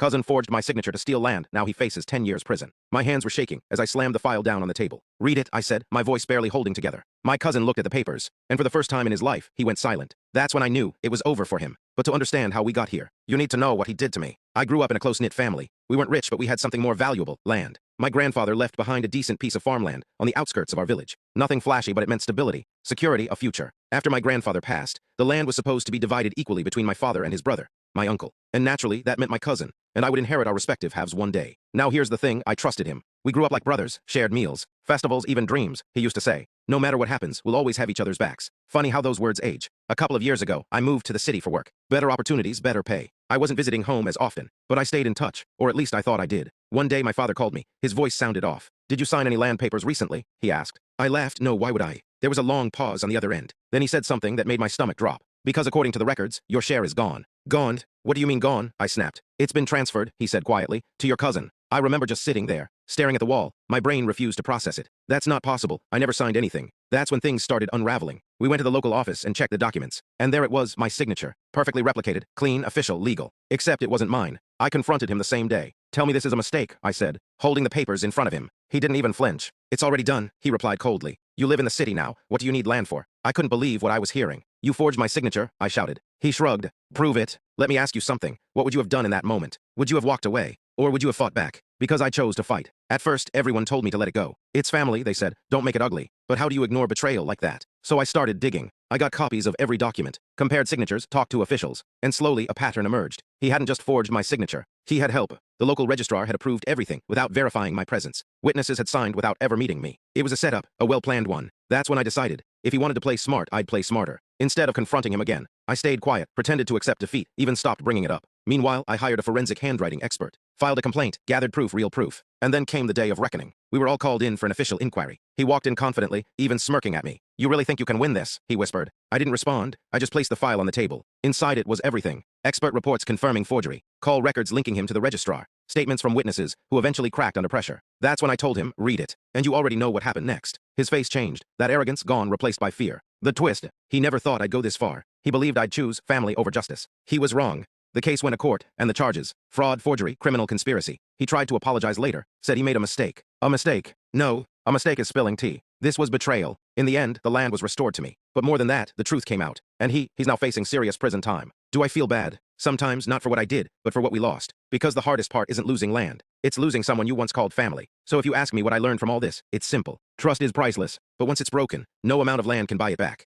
Cousin forged my signature to steal land, now he faces 10 years prison. My hands were shaking as I slammed the file down on the table. Read it, I said, my voice barely holding together. My cousin looked at the papers, and for the first time in his life, he went silent. That's when I knew it was over for him. But to understand how we got here, you need to know what he did to me. I grew up in a close-knit family. We weren't rich, but we had something more valuable, land. My grandfather left behind a decent piece of farmland on the outskirts of our village. Nothing flashy, but it meant stability, security, a future. After my grandfather passed, the land was supposed to be divided equally between my father and his brother, my uncle. And naturally, that meant my cousin, and I would inherit our respective halves one day. Now here's the thing, I trusted him. We grew up like brothers, shared meals, festivals, even dreams, he used to say. No matter what happens, we'll always have each other's backs. Funny how those words age. A couple of years ago, I moved to the city for work. Better opportunities, better pay. I wasn't visiting home as often, but I stayed in touch, or at least I thought I did. One day my father called me. His voice sounded off. "Did you sign any land papers recently?" he asked. I laughed. No, why would I? There was a long pause on the other end. Then he said something that made my stomach drop. "Because according to the records, your share is gone." "Gone? What do you mean gone?" I snapped. "It's been transferred," he said quietly, "to your cousin." I remember just sitting there, staring at the wall. My brain refused to process it. That's not possible. I never signed anything. That's when things started unraveling. We went to the local office and checked the documents. And there it was, my signature. Perfectly replicated, clean, official, legal. Except it wasn't mine. I confronted him the same day. "Tell me this is a mistake," I said, holding the papers in front of him. He didn't even flinch. "It's already done," he replied coldly. "You live in the city now. What do you need land for?" I couldn't believe what I was hearing. "You forged my signature," I shouted. He shrugged. "Prove it." "Let me ask you something. What would you have done in that moment? Would you have walked away? Or would you have fought back?" Because I chose to fight. At first, everyone told me to let it go. "It's family," they said. "Don't make it ugly." But how do you ignore betrayal like that? So I started digging. I got copies of every document, compared signatures, talked to officials, and slowly a pattern emerged. He hadn't just forged my signature. He had help. The local registrar had approved everything without verifying my presence. Witnesses had signed without ever meeting me. It was a setup, a well-planned one. That's when I decided, if he wanted to play smart, I'd play smarter. Instead of confronting him again, I stayed quiet, pretended to accept defeat, even stopped bringing it up. Meanwhile, I hired a forensic handwriting expert, filed a complaint, gathered proof, real proof. And then came the day of reckoning. We were all called in for an official inquiry. He walked in confidently, even smirking at me. "You really think you can win this?" he whispered. I didn't respond. I just placed the file on the table. Inside it was everything. Expert reports confirming forgery. Call records linking him to the registrar. Statements from witnesses who eventually cracked under pressure. That's when I told him, "Read it." And you already know what happened next. His face changed. That arrogance gone, replaced by fear. The twist. He never thought I'd go this far. He believed I'd choose family over justice. He was wrong. The case went to court, and the charges: fraud, forgery, criminal conspiracy. He tried to apologize later, said he made a mistake. A mistake? No, a mistake is spilling tea. This was betrayal. In the end, the land was restored to me. But more than that, the truth came out. And he's now facing serious prison time. Do I feel bad? Sometimes, not for what I did, but for what we lost. Because the hardest part isn't losing land. It's losing someone you once called family. So if you ask me what I learned from all this, it's simple. Trust is priceless, but once it's broken, no amount of land can buy it back.